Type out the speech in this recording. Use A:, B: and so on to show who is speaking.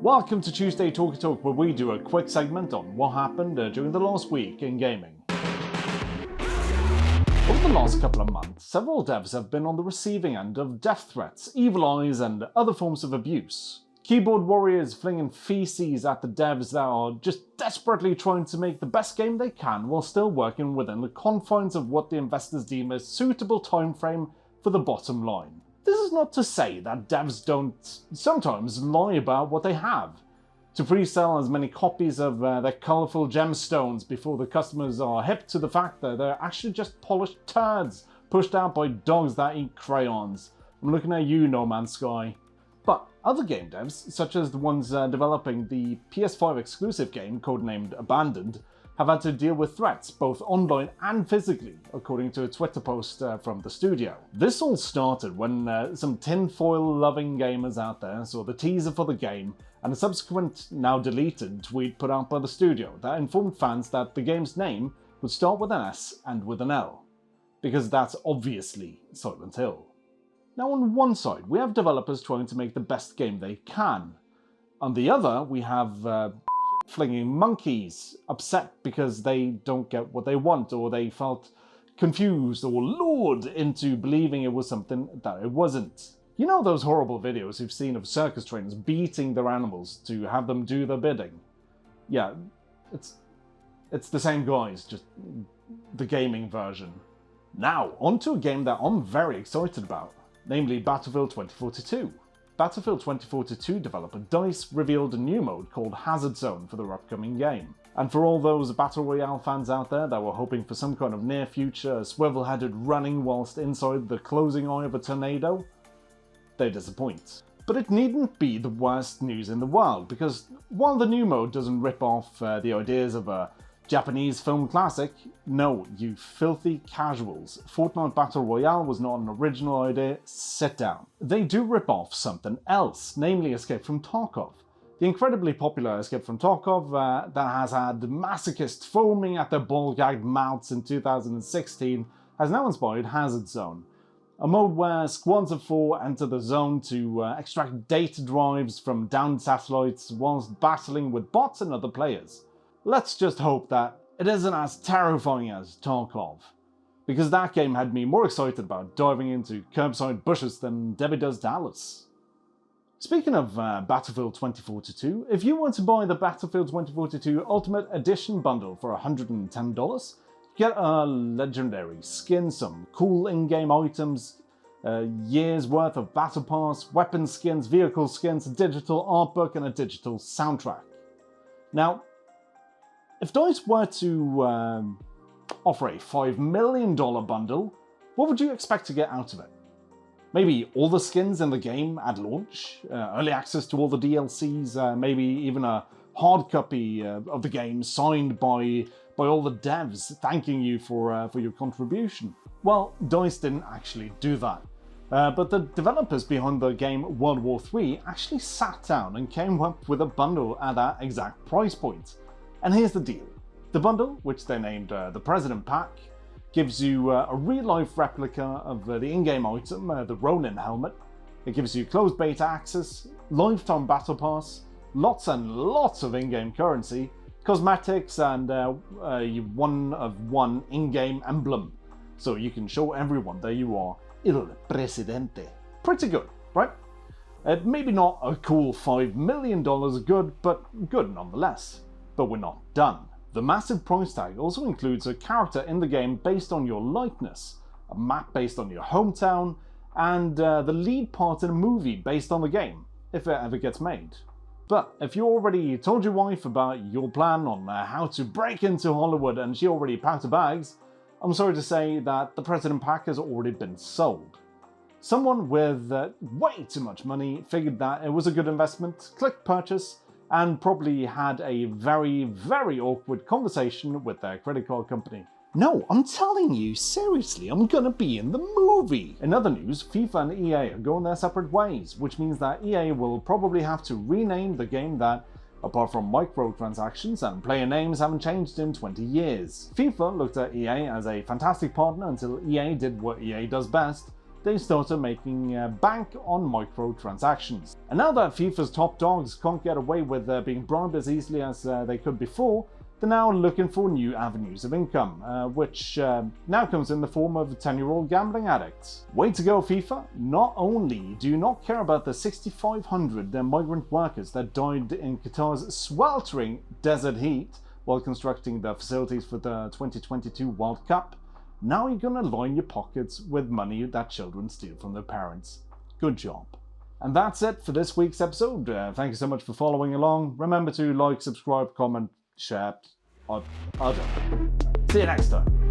A: Welcome to Tuesday TalkyTalk, where we do a quick segment on what happened during the last week in gaming. Over the last couple of months, several devs have been on the receiving end of death threats, evil eyes, and other forms of abuse. Keyboard warriors flinging feces at the devs that are just desperately trying to make the best game they can while still working within the confines of what the investors deem a suitable time frame for the bottom line. This is not to say that devs don't sometimes lie about what they have, to pre-sell as many copies of their colourful gemstones before the customers are hip to the fact that they're actually just polished turds pushed out by dogs that eat crayons. I'm looking at you, No Man's Sky. But other game devs, such as the ones developing the PS5 exclusive game codenamed Abandoned, have had to deal with threats both online and physically, according to a Twitter post from the studio. This all started when some tinfoil-loving gamers out there saw the teaser for the game and a subsequent, now deleted, tweet put out by the studio that informed fans that the game's name would start with an S and with an L, because that's obviously Silent Hill. Now on one side, we have developers trying to make the best game they can. On the other, we have flinging monkeys upset because they don't get what they want, or they felt confused or lured into believing it was something that it wasn't. You know those horrible videos you've seen of circus trainers beating their animals to have them do their bidding? Yeah, it's the same guys, just the gaming version. Now, onto a game that I'm very excited about, namely Battlefield 2042. Battlefield 2042 developer DICE revealed a new mode called Hazard Zone for their upcoming game. And for all those Battle Royale fans out there that were hoping for some kind of near future swivel-headed running whilst inside the closing eye of a tornado, they disappoint. But it needn't be the worst news in the world, because while the new mode doesn't rip off the ideas of a Japanese film classic, no, you filthy casuals, Fortnite Battle Royale was not an original idea, sit down. They do rip off something else, namely Escape from Tarkov. The incredibly popular Escape from Tarkov that has had masochists foaming at their ball-gagged mouths in 2016 has now inspired Hazard Zone, a mode where squads of 4 enter the zone to extract data drives from downed satellites whilst battling with bots and other players. Let's just hope that it isn't as terrifying as Tarkov, because that game had me more excited about diving into curbside bushes than Debbie does Dallas. Speaking of Battlefield 2042, if you were to buy the Battlefield 2042 Ultimate Edition bundle for $110, you get a legendary skin, some cool in-game items, a year's worth of battle pass, weapon skins, vehicle skins, a digital art book, and a digital soundtrack. Now, if DICE were to offer a $5 million bundle, what would you expect to get out of it? Maybe all the skins in the game at launch, early access to all the DLCs, maybe even a hard copy of the game signed by all the devs thanking you for your contribution. Well, DICE didn't actually do that. But the developers behind the game World War III actually sat down and came up with a bundle at that exact price point. And here's the deal. The bundle, which they named the President Pack, gives you a real-life replica of the in-game item, the Ronin helmet. It gives you closed beta access, lifetime battle pass, lots and lots of in-game currency, cosmetics, and a one-of-one in-game emblem, so you can show everyone that you are Il Presidente. Pretty good, right? Maybe not a cool $5 million good, but good nonetheless. But we're not done. The massive price tag also includes a character in the game based on your likeness, a map based on your hometown, and the lead part in a movie based on the game, if it ever gets made. But if you already told your wife about your plan on how to break into Hollywood and she already packed her bags, I'm sorry to say that the President Pack has already been sold. Someone with way too much money figured that it was a good investment, clicked purchase, and probably had a very, very awkward conversation with their credit card company. No, I'm telling you, seriously, I'm gonna be in the movie! In other news, FIFA and EA are going their separate ways, which means that EA will probably have to rename the game that, apart from microtransactions and player names, haven't changed in 20 years. FIFA looked at EA as a fantastic partner until EA did what EA does best, they started making bank on microtransactions. And now that FIFA's top dogs can't get away with being bribed as easily as they could before, they're now looking for new avenues of income, which now comes in the form of 10-year-old gambling addicts. Way to go, FIFA! Not only do you not care about the 6,500 migrant workers that died in Qatar's sweltering desert heat while constructing the facilities for the 2022 World Cup, now you're gonna line your pockets with money that children steal from their parents. Good job. And that's it for this week's episode. Thank you so much for following along. Remember to like, subscribe, comment, share. I don't know. See you next time.